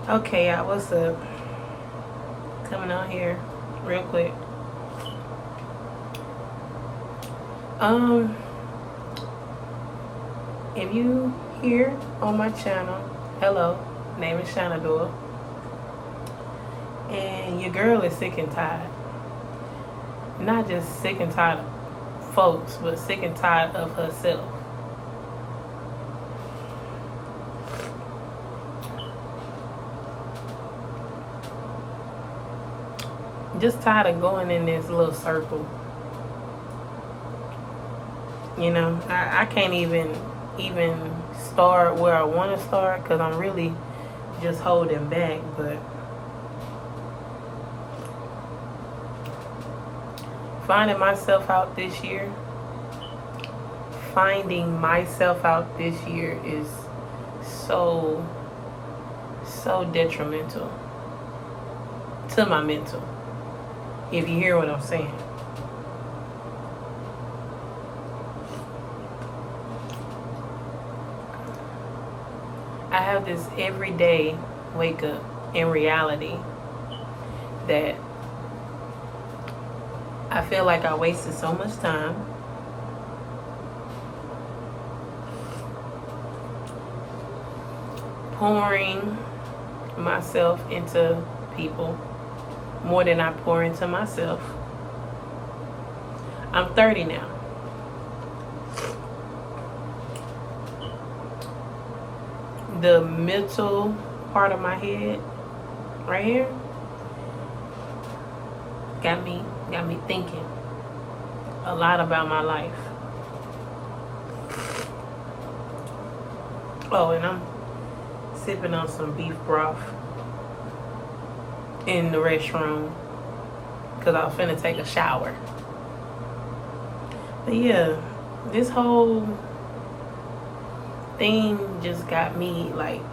Okay, y'all, what's up? Coming on here real quick. Um, if you here on my channel, hello, name is Shanador, and your girl is sick and tired. Not just sick and tired of folks, but sick and tired of herself. Just tired of going in this little circle. You know, I can't even start where I want to start because I'm really just holding back. But finding myself out this year, is so detrimental to my mental. If you hear what I'm saying. I have this everyday wake up in reality that I feel like I wasted so much time pouring myself into people more than I pour into myself. I'm 30 now. The mental part of my head right here got me thinking a lot about my life. Oh, and I'm sipping on some beef broth in the restroom because I was finna take a shower. But yeah, this whole thing just got me like,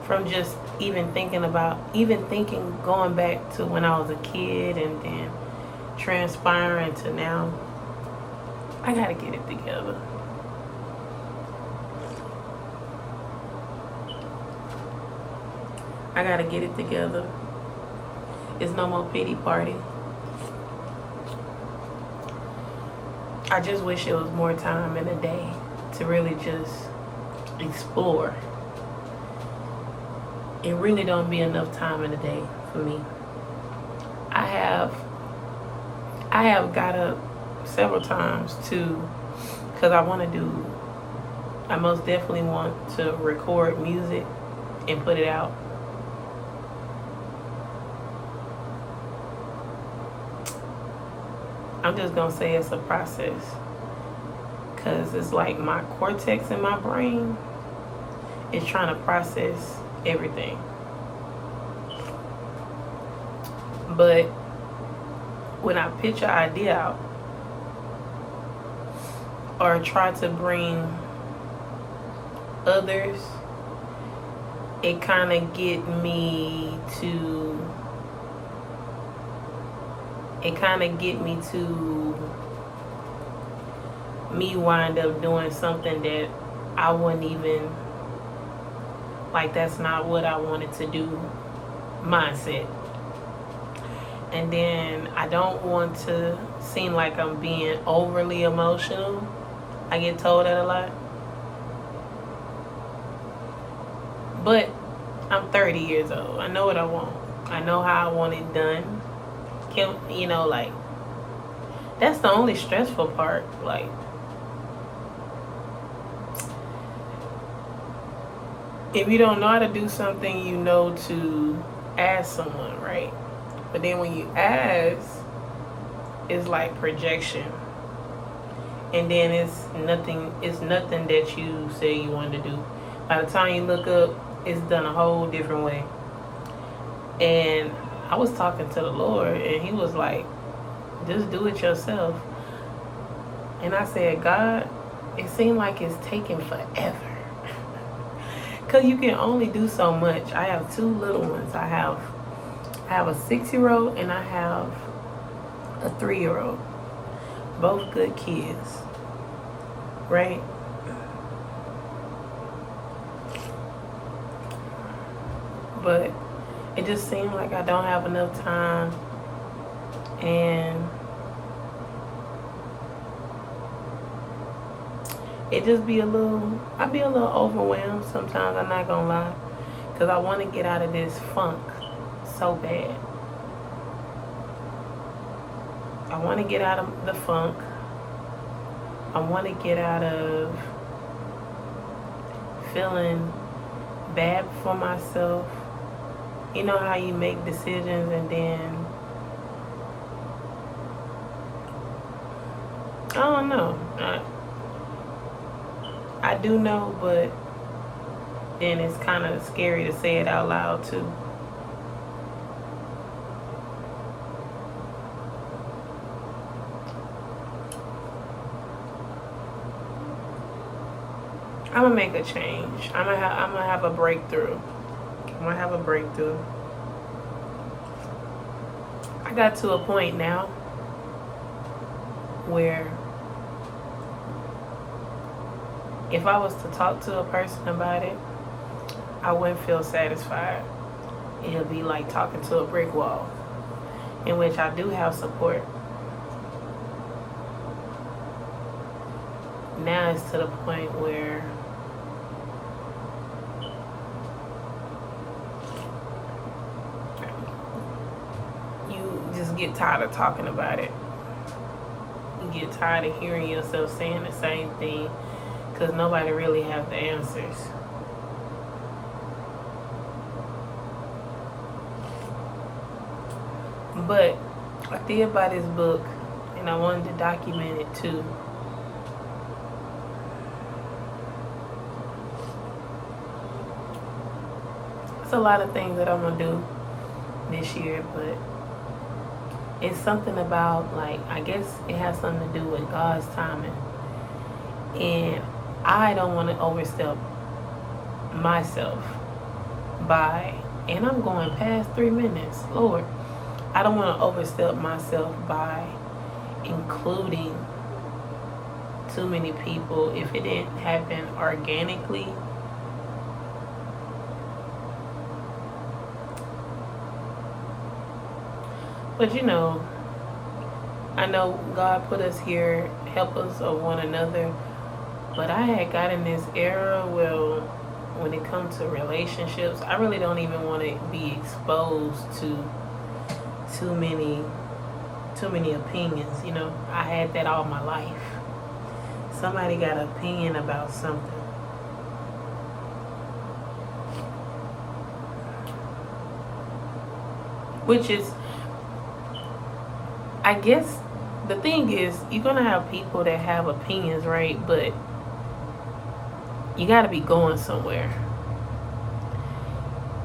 from just even thinking going back to when I was a kid and then transpiring to now. I gotta get it together. I gotta get it together. It's no more pity party. I just wish it was more time in the day to really just explore. It really don't be enough time in the day for me. I have got up several times because I most definitely want to record music and put it out. I'm just gonna say it's a process because it's like my cortex in my brain is trying to process everything. But when I pitch an idea out or try to bring others, it kind of get me to me wind up doing something that I wouldn't even, like, that's not what I wanted to do mindset. And then I don't want to seem like I'm being overly emotional. I get told that a lot. But I'm 30 years old. I know what I want. I know how I want it done. You know, like, that's the only stressful part. Like, if you don't know how to do something, you know to ask someone, right? But then when you ask, it's like projection. And then it's nothing that you say you want to do. By the time you look up, it's done a whole different way. And I was talking to the Lord, and he was like, just do it yourself. And I said, God, it seemed like it's taking forever. Because you can only do so much. I have two little ones. I have a 6-year-old and I have a 3-year-old. Both good kids. Right? but it just seemed like I don't have enough time, and it just be a little, I be a little overwhelmed sometimes, I'm not gonna lie, because I want to get out of this funk so bad. I want to get out of the funk. I want to get out of feeling bad for myself. You know how you make decisions and then, I don't know. I do know, but then it's kind of scary to say it out loud too. I'm gonna make a change. I'm gonna have a breakthrough. I'm gonna have a breakthrough. I got to a point now where if I was to talk to a person about it, I wouldn't feel satisfied. It'll be like talking to a brick wall, in which I do have support. Now it's to the point where you just get tired of talking about it. You get tired of hearing yourself saying the same thing, because nobody really has the answers. But I did buy this book, and I wanted to document it too. It's a lot of things that I'm gonna do this year, but it's something about, like, I guess it has something to do with God's timing. And I don't want to overstep myself by, and I'm going past 3 minutes, Lord. I don't want to overstep myself by including too many people if it didn't happen organically. But you know, I know God put us here, help us of one another. But I had got in this era where when it comes to relationships, I really don't even want to be exposed to too many opinions. You know, I had that all my life. Somebody got an opinion about something. Which is, I guess, the thing is, you're going to have people that have opinions, right? But you got to be going somewhere.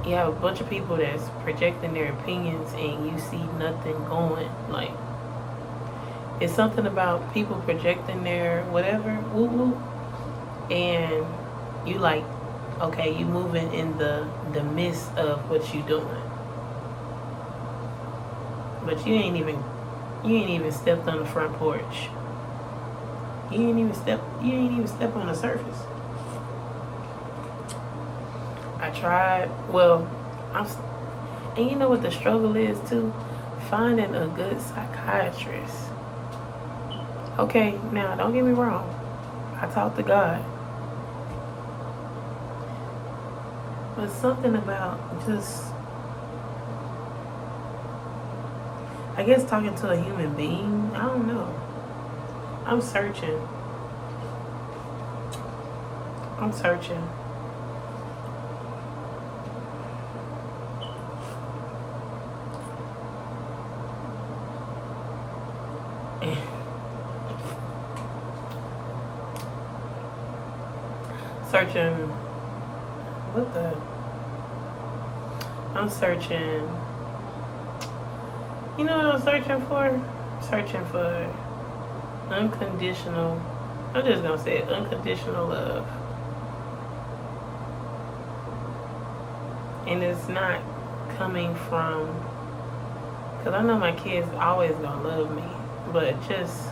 You have a bunch of people that's projecting their opinions and you see nothing going. Like, it's something about people projecting their whatever, woo-woo, and you like, okay, you moving in the midst of what you doing. But you ain't even stepped on the front porch. You ain't even step on the surface. I tried. Well, and you know what the struggle is too? Finding a good psychiatrist. Okay, now don't get me wrong. I talk to God. But something about just, I guess, talking to a human being, I don't know. I'm searching. I'm searching. You know what I'm searching for? Searching for unconditional, I'm just gonna say it, unconditional love. And it's not coming from, because I know my kids always gonna love me, but just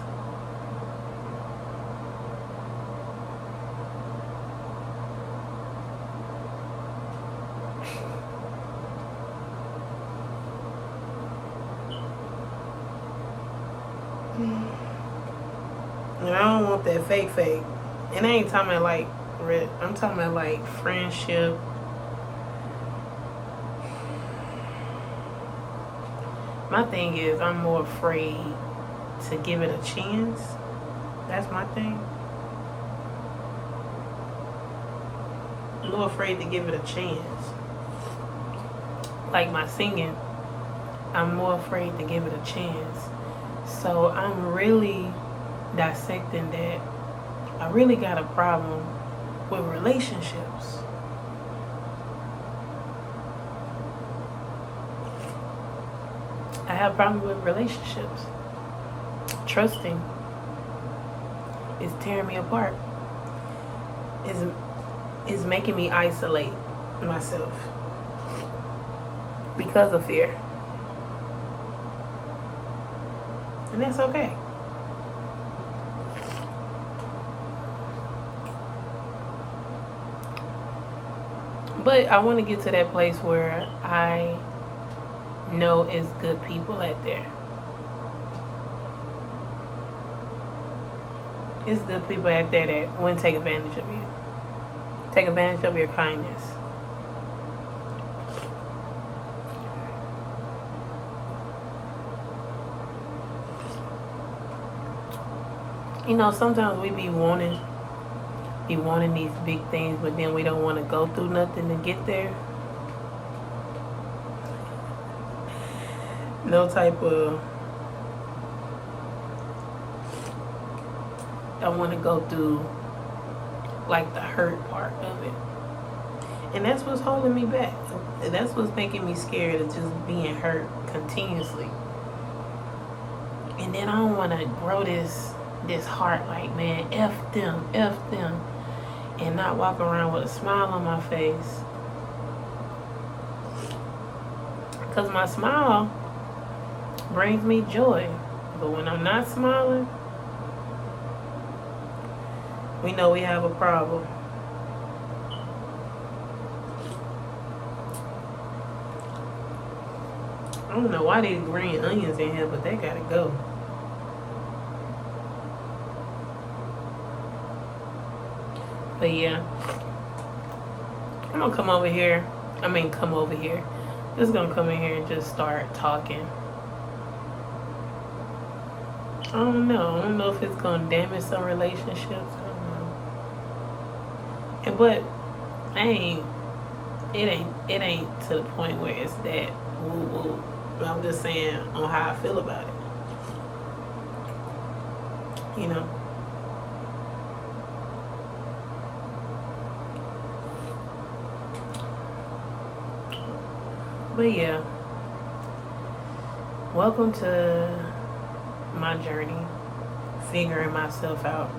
And I don't want that fake. And I ain't talking about like, I'm talking about like friendship. My thing is, I'm more afraid to give it a chance. That's my thing. I'm more afraid to give it a chance. Like my singing, I'm more afraid to give it a chance. So I'm really dissecting that. I really got a problem with relationships. I have a problem with relationships. Trusting is tearing me apart. Is making me isolate myself because of fear. And that's okay. But I want to get to that place where I know it's good people out there. It's good people out there that wouldn't take advantage of you. Take advantage of your kindness. You know, sometimes we be wanting these big things, but then we don't want to go through nothing to get there. No type of, I want to go through like the hurt part of it. And that's what's holding me back. That's what's making me scared of just being hurt continuously. And then I don't want to grow this heart like, man, F them, and not walk around with a smile on my face. Because my smile brings me joy. But when I'm not smiling, we know we have a problem. I don't know why these green onions in here, but they gotta go. But yeah, I'm gonna come over here. Just gonna come in here and just start talking. I don't know if it's gonna damage some relationships. I don't know. But it ain't to the point where it's that woo. But I'm just saying on how I feel about it. You know. But yeah. Welcome to my journey. Figuring myself out.